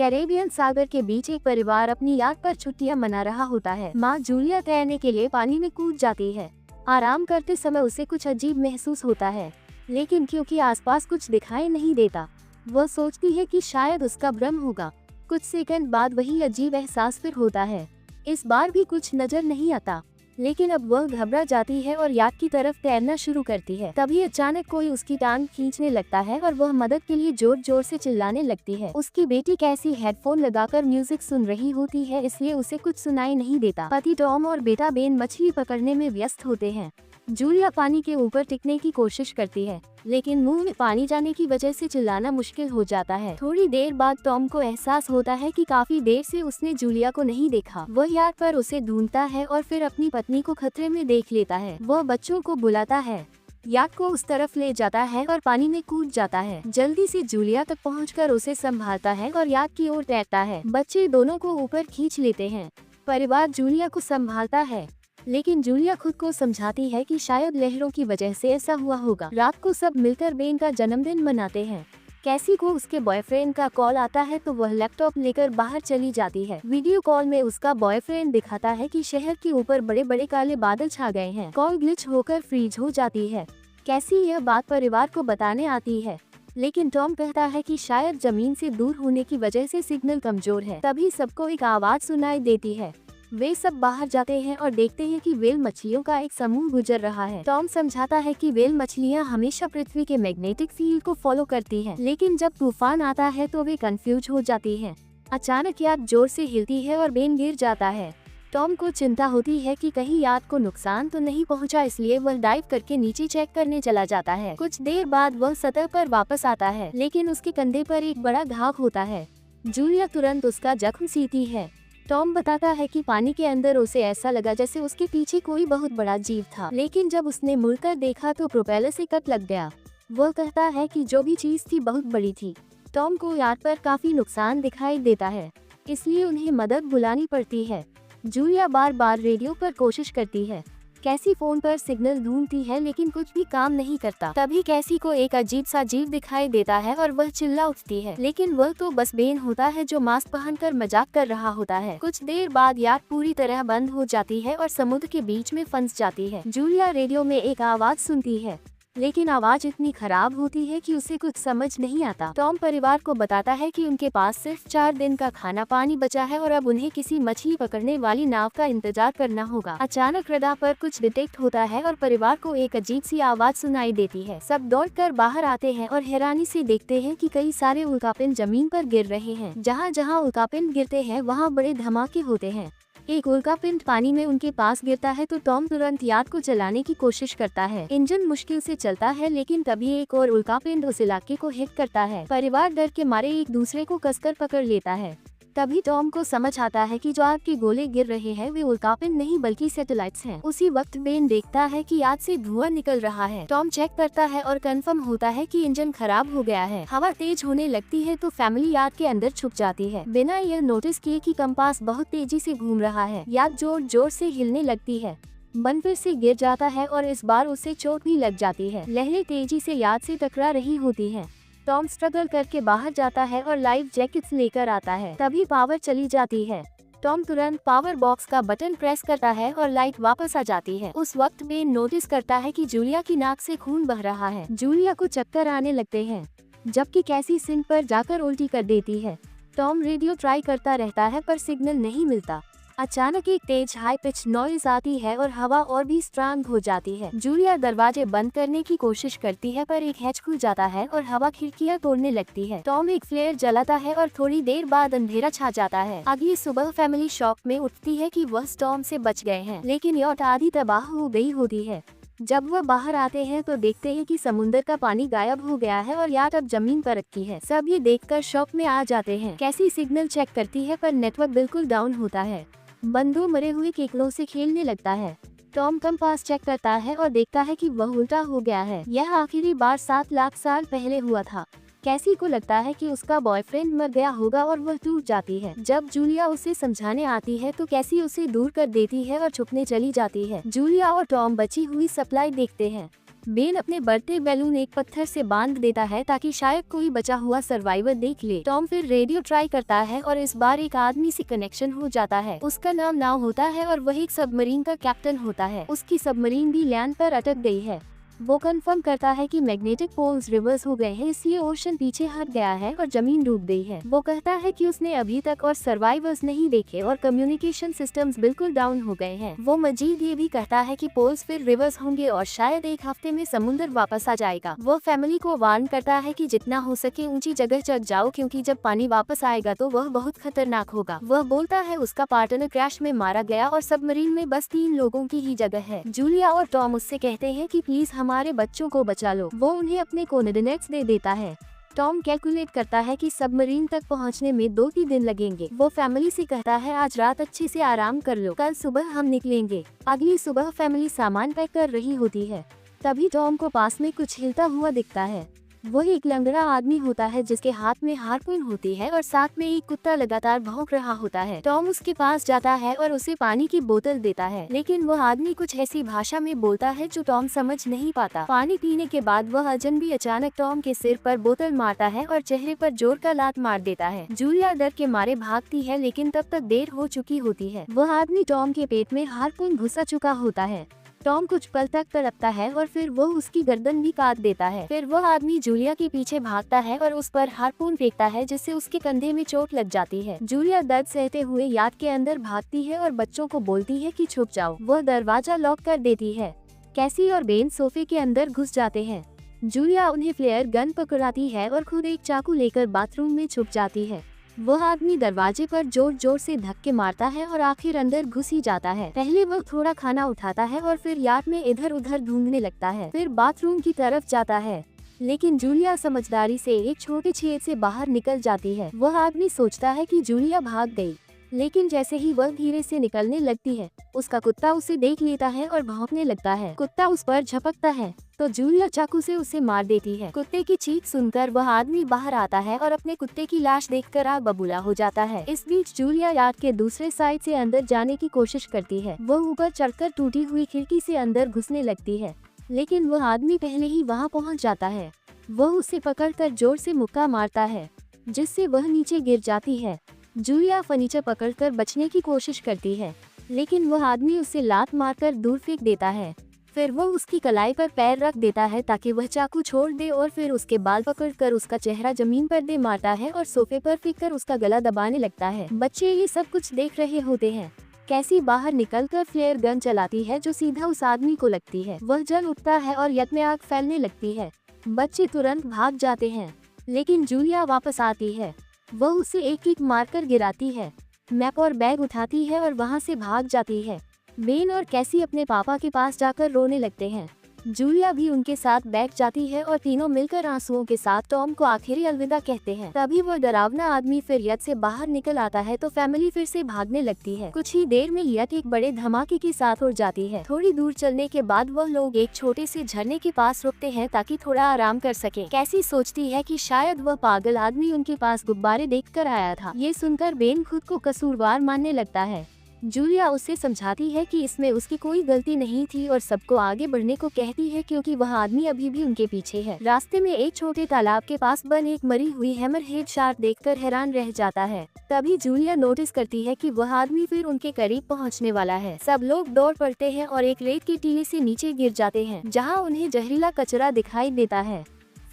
Caribbean सागर के बीच एक परिवार अपनी याद पर छुट्टियां मना रहा होता है। माँ जूलिया तैरने के लिए पानी में कूद जाती है। आराम करते समय उसे कुछ अजीब महसूस होता है, लेकिन क्योंकि आसपास कुछ दिखाई नहीं देता, वह सोचती है कि शायद उसका भ्रम होगा। कुछ सेकंड बाद वही अजीब एहसास फिर होता है। इस बार भी कुछ नजर नहीं आता, लेकिन अब वह घबरा जाती है और याद की तरफ तैरना शुरू करती है। तभी अचानक कोई उसकी टांग खींचने लगता है और वह मदद के लिए जोर जोर से चिल्लाने लगती है। उसकी बेटी कैसी हेडफोन लगाकर म्यूजिक सुन रही होती है, इसलिए उसे कुछ सुनाई नहीं देता। पति टॉम और बेटा बेन मछली पकड़ने में व्यस्त होते हैं। जूलिया पानी के ऊपर टिकने की कोशिश करती है, लेकिन मुंह में पानी जाने की वजह से चिल्लाना मुश्किल हो जाता है। थोड़ी देर बाद टॉम को एहसास होता है कि काफी देर से उसने जूलिया को नहीं देखा। वह याद पर उसे ढूंढता है और फिर अपनी पत्नी को खतरे में देख लेता है। वह बच्चों को बुलाता है, याद को उस तरफ ले जाता है और पानी में कूद जाता है। जल्दी से जूलिया तक पहुंचकर उसे संभालता है और याद की ओर तैरता है। बच्चे दोनों को ऊपर खींच लेते हैं। परिवार जूलिया को संभालता है, लेकिन जूलिया खुद को समझाती है कि शायद लहरों की वजह से ऐसा हुआ होगा। रात को सब मिलकर बेन का जन्मदिन मनाते हैं। कैसी को उसके बॉयफ्रेंड का कॉल आता है तो वह लैपटॉप लेकर बाहर चली जाती है। वीडियो कॉल में उसका बॉयफ्रेंड दिखाता है कि शहर के ऊपर बड़े बड़े काले बादल छा गए हैं। कॉल ग्लिच होकर फ्रीज हो जाती है। कैसी यह बात परिवार को बताने आती है, लेकिन टॉम कहता है कि शायद जमीन से दूर होने की वजह से सिग्नल कमजोर है। तभी सबको एक आवाज सुनाई देती है। वे सब बाहर जाते हैं और देखते हैं कि व्हेल मछलियों का एक समूह गुजर रहा है। टॉम समझाता है कि व्हेल मछलियां हमेशा पृथ्वी के मैग्नेटिक फील्ड को फॉलो करती हैं, लेकिन जब तूफान आता है तो वे कंफ्यूज हो जाती हैं। अचानक याद जोर से हिलती है और बेन गिर जाता है। टॉम को चिंता होती है कि कहीं याद को नुकसान तो नहीं पहुंचा, इसलिए वह डाइव करके नीचे चेक करने चला जाता है। कुछ देर बाद वह सतह पर वापस आता है, लेकिन उसके कंधे पर एक बड़ा घाव होता है। जूलिया तुरंत उसका जख्म सीती है। टॉम बताता है कि पानी के अंदर उसे ऐसा लगा जैसे उसके पीछे कोई बहुत बड़ा जीव था, लेकिन जब उसने मुड़कर देखा तो प्रोपेलर से कट लग गया। वह कहता है कि जो भी चीज थी बहुत बड़ी थी। टॉम को याद पर काफी नुकसान दिखाई देता है, इसलिए उन्हें मदद बुलानी पड़ती है। जूलिया बार बार रेडियो पर कोशिश करती है। कैसी फोन पर सिग्नल ढूंढती है, लेकिन कुछ भी काम नहीं करता। तभी कैसी को एक अजीब सा जीव दिखाई देता है और वह चिल्ला उठती है, लेकिन वह तो बस बेन होता है जो मास्क पहनकर मजाक कर रहा होता है। कुछ देर बाद याद पूरी तरह बंद हो जाती है और समुद्र के बीच में फंस जाती है। जूलिया रेडियो में एक आवाज सुनती है, लेकिन आवाज इतनी खराब होती है कि उसे कुछ समझ नहीं आता। टॉम परिवार को बताता है कि उनके पास सिर्फ 4 दिन का खाना पानी बचा है और अब उन्हें किसी मछली पकड़ने वाली नाव का इंतजार करना होगा। अचानक रडार पर कुछ डिटेक्ट होता है और परिवार को एक अजीब सी आवाज सुनाई देती है। सब दौड़कर बाहर आते हैं और हैरानी से देखते हैं कि कई सारे उल्कापिंड जमीन पर गिर रहे हैं। जहाँ जहाँ उल्कापिंड गिरते हैं वहाँ बड़े धमाके होते हैं। एक उल्कापिंड पानी में उनके पास गिरता है तो टॉम तुरंत याद को चलाने की कोशिश करता है। इंजन मुश्किल से चलता है, लेकिन तभी एक और उल्कापिंड उस इलाके को हिट करता है। परिवार डर के मारे एक दूसरे को कसकर पकड़ लेता है। तभी टॉम को समझ आता है कि जो आग के गोले गिर रहे हैं वे उल्कापिंड नहीं बल्कि सैटेलाइट्स हैं। उसी वक्त बेन देखता है कि याद से धुआं निकल रहा है। टॉम चेक करता है और कंफर्म होता है कि इंजन खराब हो गया है। हवा तेज होने लगती है तो फैमिली याद के अंदर छुप जाती है, बिना यह नोटिस किए कि कंपास बहुत तेजी से घूम रहा है। याद जोर जोर से हिलने लगती है। बन फिर से गिर जाता है और इस बार उसे चोट भी लग जाती है। लहरें तेजी से याद से टकरा रही होती हैं। टॉम स्ट्रगल करके बाहर जाता है और लाइफ जैकेट्स लेकर आता है। तभी पावर चली जाती है। टॉम तुरंत पावर बॉक्स का बटन प्रेस करता है और लाइट वापस आ जाती है। उस वक्त बेन नोटिस करता है कि जूलिया की नाक से खून बह रहा है। जूलिया को चक्कर आने लगते हैं, जबकि कैसी सिंक पर जाकर उल्टी कर देती है। टॉम रेडियो ट्राई करता रहता है पर सिग्नल नहीं मिलता। अचानक एक तेज हाई पिच नॉइज आती है और हवा और भी स्ट्रांग हो जाती है। जूलिया दरवाजे बंद करने की कोशिश करती है पर एक हैच खुल जाता है और हवा खिड़कियां तोड़ने लगती है। टॉम एक फ्लेयर जलाता है और थोड़ी देर बाद अंधेरा छा जाता है। अगली सुबह फैमिली शॉक में उठती है कि वह स्टॉर्म से बच गए हैं, लेकिन याट आधी तबाह हो गई होती है। जब वह बाहर आते हैं तो देखते हैं कि समुद्र का पानी गायब हो गया है और याट अब जमीन पर रखी है। सब ये देखकर शॉक में आ जाते हैं। कैसी सिग्नल चेक करती है पर नेटवर्क बिल्कुल डाउन होता है। बंदूक मरे हुए केकड़ों से खेलने लगता है। टॉम कंपास चेक करता है और देखता है कि वह उल्टा हो गया है। यह आखिरी बार 7 लाख साल पहले हुआ था। कैसी को लगता है कि उसका बॉयफ्रेंड मर गया होगा और वह टूट जाती है। जब जूलिया उसे समझाने आती है तो कैसी उसे दूर कर देती है और छुपने चली जाती है। जूलिया और टॉम बची हुई सप्लाई देखते हैं। बेन अपने बर्थडे बैलून एक पत्थर से बांध देता है ताकि शायद कोई बचा हुआ सर्वाइवर देख ले। टॉम फिर रेडियो ट्राई करता है और इस बार एक आदमी से कनेक्शन हो जाता है। उसका नाम नाव होता है और वही एक सबमरीन का कैप्टन होता है। उसकी सबमरीन भी लैंड पर अटक गई है। वो कंफर्म करता है कि मैग्नेटिक पोल्स रिवर्स हो गए हैं, इसलिए ओशन पीछे हट गया है और जमीन डूब गई है। वो कहता है कि उसने अभी तक और सर्वाइवर्स नहीं देखे और कम्युनिकेशन सिस्टम्स बिल्कुल डाउन हो गए हैं। वो मजीद ये भी कहता है कि पोल्स फिर रिवर्स होंगे और शायद एक हफ्ते में समुद्र वापस आ जाएगा। वो फैमिली को वार्न करता है कि जितना हो सके ऊंची जगह चढ़ जाओ, क्योंकि जब पानी वापस आएगा तो वह बहुत खतरनाक होगा। वह बोलता है उसका पार्टनर क्रैश में मारा गया और सबमरीन में बस 3 लोगों की ही जगह है। जूलिया और टॉम उससे कहते हैं कि प्लीज हमारे बच्चों को बचा लो। वो उन्हें अपने कोऑर्डिनेट्स दे देता है। टॉम कैलकुलेट करता है कि सबमरीन तक पहुंचने में 2 दिन लगेंगे। वो फैमिली से कहता है आज रात अच्छे से आराम कर लो, कल सुबह हम निकलेंगे। अगली सुबह फैमिली सामान पैक कर रही होती है। तभी टॉम को पास में कुछ हिलता हुआ दिखता है। वो एक लंगड़ा आदमी होता है जिसके हाथ में हार्पून होती है और साथ में एक कुत्ता लगातार भौंक रहा होता है। टॉम उसके पास जाता है और उसे पानी की बोतल देता है, लेकिन वो आदमी कुछ ऐसी भाषा में बोलता है जो टॉम समझ नहीं पाता। पानी पीने के बाद वह अजनबी अचानक टॉम के सिर पर बोतल मारता है और चेहरे पर जोर का लात मार देता है। जूलिया डर के मारे भागती है, लेकिन तब तक देर हो चुकी होती है। वह आदमी टॉम के पेट में हार्पून घुसा चुका होता है। टॉम कुछ पल तक तड़पता है और फिर वो उसकी गर्दन भी काट देता है। फिर वह आदमी जूलिया के पीछे भागता है और उस पर हार्पून फेंकता है, जिससे उसके कंधे में चोट लग जाती है। जूलिया दर्द सहते हुए याट के अंदर भागती है और बच्चों को बोलती है कि छुप जाओ। वह दरवाजा लॉक कर देती है। कैसी और बेन सोफे के अंदर घुस जाते हैं। जूलिया उन्हें फ्लेयर गन पकड़ाती है और खुद एक चाकू लेकर बाथरूम में छुप जाती है। वह आदमी दरवाजे पर जोर जोर से धक्के मारता है और आखिर अंदर घुस ही जाता है। पहले वह थोड़ा खाना उठाता है और फिर यार्ड में इधर उधर ढूंढने लगता है। फिर बाथरूम की तरफ जाता है, लेकिन जूलिया समझदारी से एक छोटे छेद से बाहर निकल जाती है। वह आदमी सोचता है कि जूलिया भाग गई, लेकिन जैसे ही वह धीरे से निकलने लगती है, उसका कुत्ता उसे देख लेता है और भौंकने लगता है। कुत्ता उस पर झपकता है तो जूलिया चाकू से उसे मार देती है। कुत्ते की चीख सुनकर वह आदमी बाहर आता है और अपने कुत्ते की लाश देखकर आग बबूला हो जाता है। इस बीच जूलिया यार्ड के दूसरे साइड से अंदर जाने की कोशिश करती है। वह ऊपर चढ़कर टूटी हुई खिड़की से अंदर घुसने लगती है, लेकिन वह आदमी पहले ही वहाँ पहुँच जाता है। वह उसे पकड़कर जोर से मुक्का मारता है, जिससे वह नीचे गिर जाती है। जूलिया फर्नीचर पकड़कर बचने की कोशिश करती है, लेकिन वह आदमी उसे लात मारकर दूर फेंक देता है। फिर वह उसकी कलाई पर पैर रख देता है ताकि वह चाकू छोड़ दे और फिर उसके बाल पकड़कर उसका चेहरा जमीन पर दे मारता है और सोफे पर फेंककर उसका गला दबाने लगता है। बच्चे ये सब कुछ देख रहे होते हैं। कैसी बाहर निकलकर फ्लेयर गन चलाती है जो सीधा उस आदमी को लगती है। वह जल उठता है और यत में आग फैलने लगती है। बच्चे तुरंत भाग जाते हैं, लेकिन जूलिया वापस आती है। वह उसे एक किक मारकर गिराती है, मैप और बैग उठाती है और वहां से भाग जाती है। बेन और कैसी अपने पापा के पास जाकर रोने लगते हैं। जूलिया भी उनके साथ बैठ जाती है और तीनों मिलकर आंसुओं के साथ टॉम को आखिरी अलविदा कहते हैं। तभी वह डरावना आदमी फिर यत से बाहर निकल आता है तो फैमिली फिर से भागने लगती है। कुछ ही देर में यत एक बड़े धमाके के साथ उड़ जाती है। थोड़ी दूर चलने के बाद वह लोग एक छोटे से झरने के पास रुकते हैं ताकि थोड़ा आराम कर सके। कैसी सोचती है कि शायद वह पागल आदमी उनके पास गुब्बारे देखकर आया था। ये सुनकर बेन खुद को कसूरवार मानने लगता है। जूलिया उसे समझाती है कि इसमें उसकी कोई गलती नहीं थी और सबको आगे बढ़ने को कहती है, क्योंकि वह आदमी अभी भी उनके पीछे है। रास्ते में एक छोटे तालाब के पास बन एक मरी हुई हैमरहेड शार्क देखकर हैरान रह जाता है। तभी जूलिया नोटिस करती है कि वह आदमी फिर उनके करीब पहुंचने वाला है। सब लोग दौड़ पड़ते हैं और एक रेत के टीले से नीचे गिर जाते हैं, जहां उन्हें जहरीला कचरा दिखाई देता है।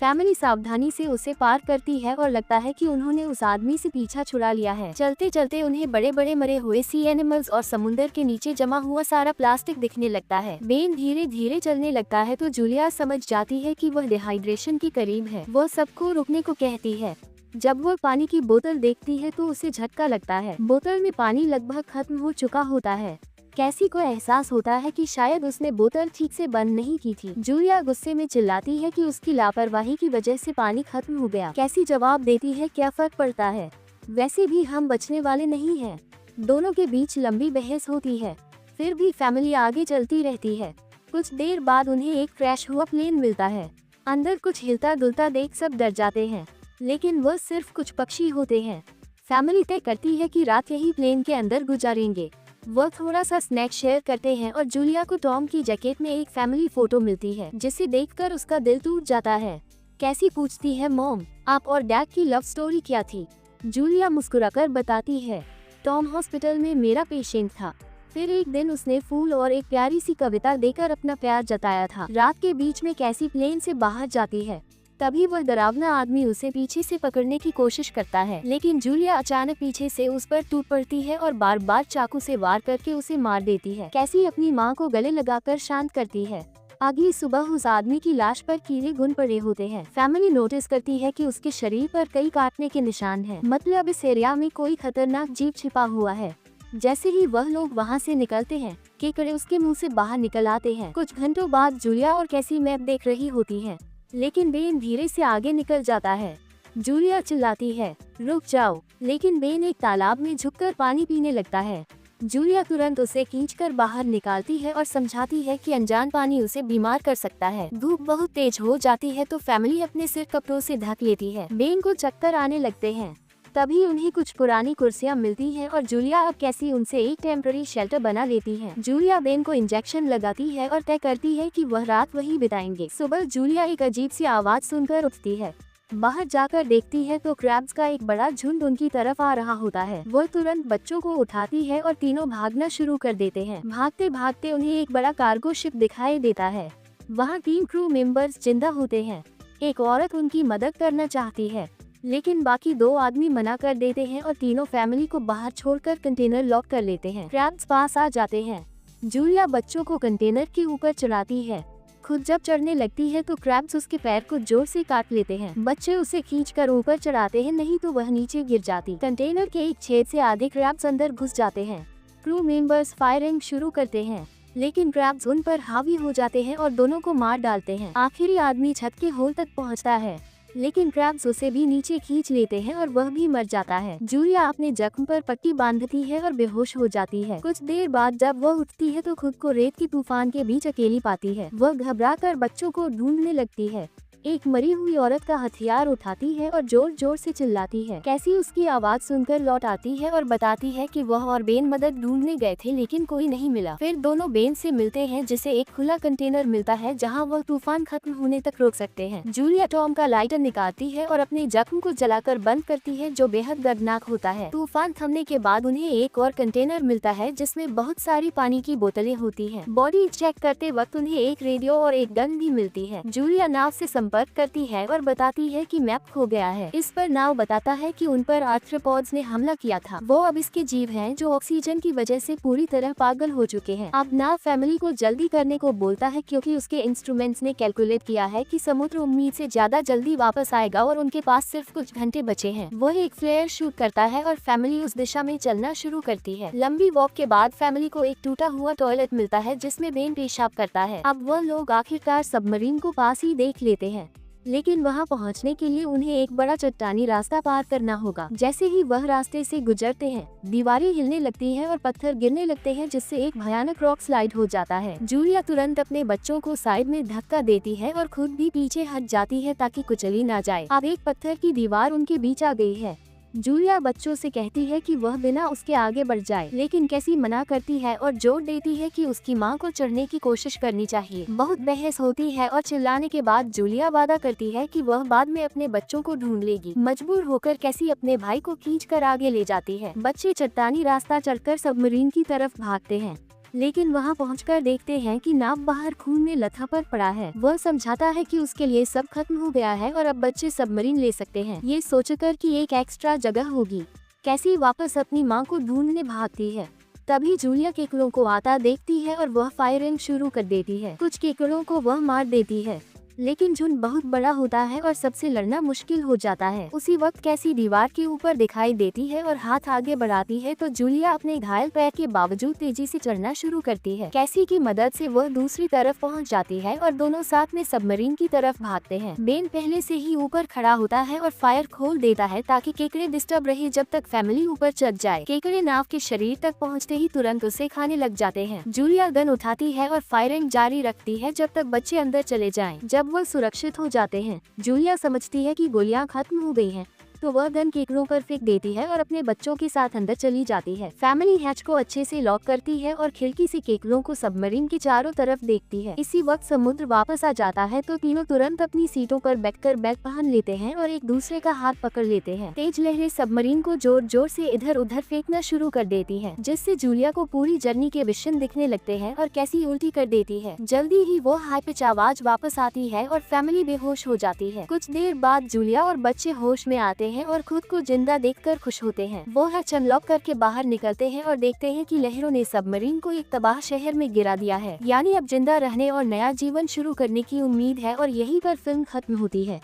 फैमिली सावधानी से उसे पार करती है और लगता है कि उन्होंने उस आदमी से पीछा छुड़ा लिया है। चलते चलते उन्हें बड़े बड़े मरे हुए सी एनिमल्स और समुद्र के नीचे जमा हुआ सारा प्लास्टिक दिखने लगता है। बेन धीरे धीरे चलने लगता है तो जूलिया समझ जाती है कि वह डिहाइड्रेशन के करीब है। वह सबको रुकने को कहती है। जब वह पानी की बोतल देखती है तो उसे झटका लगता है। बोतल में पानी लगभग खत्म हो चुका होता है। कैसी को एहसास होता है कि शायद उसने बोतल ठीक से बंद नहीं की थी। जूलिया गुस्से में चिल्लाती है कि उसकी लापरवाही की वजह से पानी खत्म हो गया। कैसी जवाब देती है, क्या फर्क पड़ता है, वैसे भी हम बचने वाले नहीं हैं। दोनों के बीच लंबी बहस होती है, फिर भी फैमिली आगे चलती रहती है। कुछ देर बाद उन्हें एक क्रैश हुआ प्लेन मिलता है। अंदर कुछ हिलता डुलता देख सब डर जाते हैं, लेकिन वह सिर्फ कुछ पक्षी होते हैं। फैमिली तय करती है कि रात यही प्लेन के अंदर गुजारेंगे। वो थोड़ा सा स्नैक शेयर करते हैं और जूलिया को टॉम की जैकेट में एक फैमिली फोटो मिलती है जिसे देखकर उसका दिल टूट जाता है। कैसी पूछती है, मॉम आप और डैड की लव स्टोरी क्या थी? जूलिया मुस्कुराकर बताती है, टॉम हॉस्पिटल में मेरा पेशेंट था। फिर एक दिन उसने फूल और एक प्यारी सी कविता देकर अपना प्यार जताया था। रात के बीच में कैसी प्लेन से बाहर जाती है, तभी वह डरावना आदमी उसे पीछे से पकड़ने की कोशिश करता है, लेकिन जूलिया अचानक पीछे से उस पर टूट पड़ती है और बार बार चाकू से वार करके उसे मार देती है। कैसी अपनी माँ को गले लगाकर शांत करती है। अगली सुबह उस आदमी की लाश पर कीड़े घुन पड़े होते हैं। फैमिली नोटिस करती है कि उसके शरीर पर कई काटने के निशान हैं। मतलब इस एरिया में कोई खतरनाक जीव छिपा हुआ है। जैसे ही वह लोग वहाँ से निकलते हैं, केकड़े उसके मुंह से बाहर निकल आते हैं। कुछ घंटों बाद जूलिया और कैसी मैप देख रही होती है, लेकिन बेन धीरे से आगे निकल जाता है। जूलिया चिल्लाती है, रुक जाओ, लेकिन बेन एक तालाब में झुककर पानी पीने लगता है। जूलिया तुरंत उसे खींचकर बाहर निकालती है और समझाती है कि अनजान पानी उसे बीमार कर सकता है। धूप बहुत तेज हो जाती है तो फैमिली अपने सिर कपड़ों से ढक लेती है। बेन को चक्कर आने लगते हैं। तभी उन्हें कुछ पुरानी कुर्सियां मिलती हैं और जूलिया और कैसी उनसे एक टेम्पररी शेल्टर बना लेती हैं। जूलिया बेन को इंजेक्शन लगाती है और तय करती है कि वह रात वहीं बिताएंगे। सुबह जूलिया एक अजीब सी आवाज सुनकर उठती है। बाहर जाकर देखती है तो क्रैब्स का एक बड़ा झुंड उनकी तरफ आ रहा होता है। वह तुरंत बच्चों को उठाती है और तीनों भागना शुरू कर देते हैं। भागते भागते उन्हें एक बड़ा कार्गो शिप दिखाई देता है। वहाँ 3 क्रू मेंबर्स जिंदा होते हैं। एक औरत उनकी मदद करना चाहती है, लेकिन बाकी 2 आदमी मना कर देते हैं और तीनों फैमिली को बाहर छोड़कर कंटेनर लॉक कर लेते हैं। क्रैब्स पास आ जाते हैं। जूलिया बच्चों को कंटेनर के ऊपर चढ़ाती है। खुद जब चढ़ने लगती है तो क्रैब्स उसके पैर को जोर से काट लेते हैं। बच्चे उसे खींचकर ऊपर चढ़ाते हैं, नहीं तो वह नीचे गिर जाती। कंटेनर के एक छेद से आधे क्रैब्स अंदर घुस जाते हैं। क्रू मेंबर्स फायरिंग शुरू करते हैं, लेकिन क्रैब्स उन पर हावी हो जाते हैं और दोनों को मार डालते हैं। आखिरी आदमी छत के होल तक पहुंचता है, लेकिन क्रैब्स उसे भी नीचे खींच लेते हैं और वह भी मर जाता है। जूलिया अपने जख्म पर पट्टी बांधती है और बेहोश हो जाती है। कुछ देर बाद जब वह उठती है तो खुद को रेत की तूफान के बीच अकेली पाती है। वह घबराकर बच्चों को ढूंढने लगती है। एक मरी हुई औरत का हथियार उठाती है और जोर जोर से चिल्लाती है। कैसी उसकी आवाज सुनकर लौट आती है और बताती है कि वह और बेन मदद ढूंढने गए थे, लेकिन कोई नहीं मिला। फिर दोनों बेन से मिलते हैं, जिसे एक खुला कंटेनर मिलता है जहां वह तूफान खत्म होने तक रोक सकते हैं। जूलिया टॉम का लाइटर निकालती है और अपने जख्म को जलाकर बंद करती है, जो बेहद दर्दनाक होता है। तूफान थमने के बाद उन्हें एक और कंटेनर मिलता है जिसमें बहुत सारी पानी की बोतलें होती है। बॉडी चेक करते वक्त उन्हें एक रेडियो और एक गन भी मिलती है। जूलिया नाव से संपर्क करती है और बताती है कि मैप खो गया है। इस पर नाव बताता है कि उन पर आर्थ्रोपोड्स ने हमला किया था। वो अब इसके जीव हैं जो ऑक्सीजन की वजह से पूरी तरह पागल हो चुके हैं। अब नाव फैमिली को जल्दी करने को बोलता है, क्योंकि उसके इंस्ट्रूमेंट्स ने कैलकुलेट किया है कि समुद्र उम्मीद से ज्यादा जल्दी वापस आएगा और उनके पास सिर्फ कुछ घंटे बचे हैं। वह एक फ्लेयर शूट करता है और फैमिली उस दिशा में चलना शुरू करती है। लंबी वॉक के बाद फैमिली को एक टूटा हुआ टॉयलेट मिलता है जिसमें बेन पेशाब करता है। अब वह लोग आखिरकार सबमरीन को पास ही देख लेते हैं, लेकिन वहां पहुंचने के लिए उन्हें एक बड़ा चट्टानी रास्ता पार करना होगा। जैसे ही वह रास्ते से गुजरते हैं, दीवारें हिलने लगती हैं और पत्थर गिरने लगते हैं, जिससे एक भयानक रॉक स्लाइड हो जाता है। जूलिया तुरंत अपने बच्चों को साइड में धक्का देती है और खुद भी पीछे हट जाती है ताकि कुचली ना जाए। अब एक पत्थर की दीवार उनके बीच आ गई है। जूलिया बच्चों से कहती है कि वह बिना उसके आगे बढ़ जाए, लेकिन कैसी मना करती है और जोर देती है कि उसकी माँ को चढ़ने की कोशिश करनी चाहिए। बहुत बहस होती है और चिल्लाने के बाद जूलिया वादा करती है कि वह बाद में अपने बच्चों को ढूंढ लेगी। मजबूर होकर कैसी अपने भाई को खींचकर आगे ले जाती है। बच्चे चट्टानी रास्ता चढ़कर सबमरीन की तरफ भागते हैं, लेकिन वहां पहुंचकर देखते हैं कि नाव बाहर खून में लथपथ पड़ा है। वह समझाता है कि उसके लिए सब खत्म हो गया है और अब बच्चे सबमरीन ले सकते हैं, ये सोचकर कि एक एक्स्ट्रा जगह होगी। कैसी वापस अपनी मां को ढूंढने भागती है। तभी जूलिया केकड़ों को आता देखती है और वह फायरिंग शुरू कर देती है। कुछ केकड़ों को वह मार देती है, लेकिन झुंड बहुत बड़ा होता है और सबसे लड़ना मुश्किल हो जाता है। उसी वक्त कैसी दीवार के ऊपर दिखाई देती है और हाथ आगे बढ़ाती है तो जूलिया अपने घायल पैर के बावजूद तेजी से चढ़ना शुरू करती है। कैसी की मदद से वह दूसरी तरफ पहुंच जाती है और दोनों साथ में सबमरीन की तरफ भागते हैं। बेन पहले से ही ऊपर खड़ा होता है और फायर खोल देता है ताकि केकड़े डिस्टर्ब रहे जब तक फैमिली ऊपर चढ़ जाए। केकड़े नाव के शरीर तक पहुँचते ही तुरंत उसे खाने लग जाते हैं। जूलिया गन उठाती है और फायरिंग जारी रखती है जब तक बच्चे अंदर चले जाएं। जब वह सुरक्षित हो जाते हैं, जूलिया समझती है कि गोलियां खत्म हो गई हैं। तो वह गन केकड़ों पर फेंक देती है और अपने बच्चों के साथ अंदर चली जाती है। फैमिली हैच को अच्छे से लॉक करती है और खिड़की से केकड़ों को सबमरीन के चारों तरफ देखती है। इसी वक्त समुद्र वापस आ जाता है तो तीनों तुरंत अपनी सीटों पर बैठकर बैग पहन लेते हैं और एक दूसरे का हाथ पकड़ लेते हैं। तेज लहरें सबमरीन को जोर जोर से इधर उधर फेंकना शुरू कर देती है, जिससे जूलिया को पूरी जर्नी के विषन दिखने लगते हैं और कैसी उल्टी कर देती है। जल्दी ही वो हाई पिच आवाज वापस आती है और फैमिली बेहोश हो जाती है। कुछ देर बाद जूलिया और बच्चे होश में आते हैं और खुद को जिंदा देखकर खुश होते हैं। वो हैच अनलॉक करके बाहर निकलते हैं और देखते हैं कि लहरों ने सबमरीन को एक तबाह शहर में गिरा दिया है। यानी अब जिंदा रहने और नया जीवन शुरू करने की उम्मीद है और यहीं पर फिल्म खत्म होती है।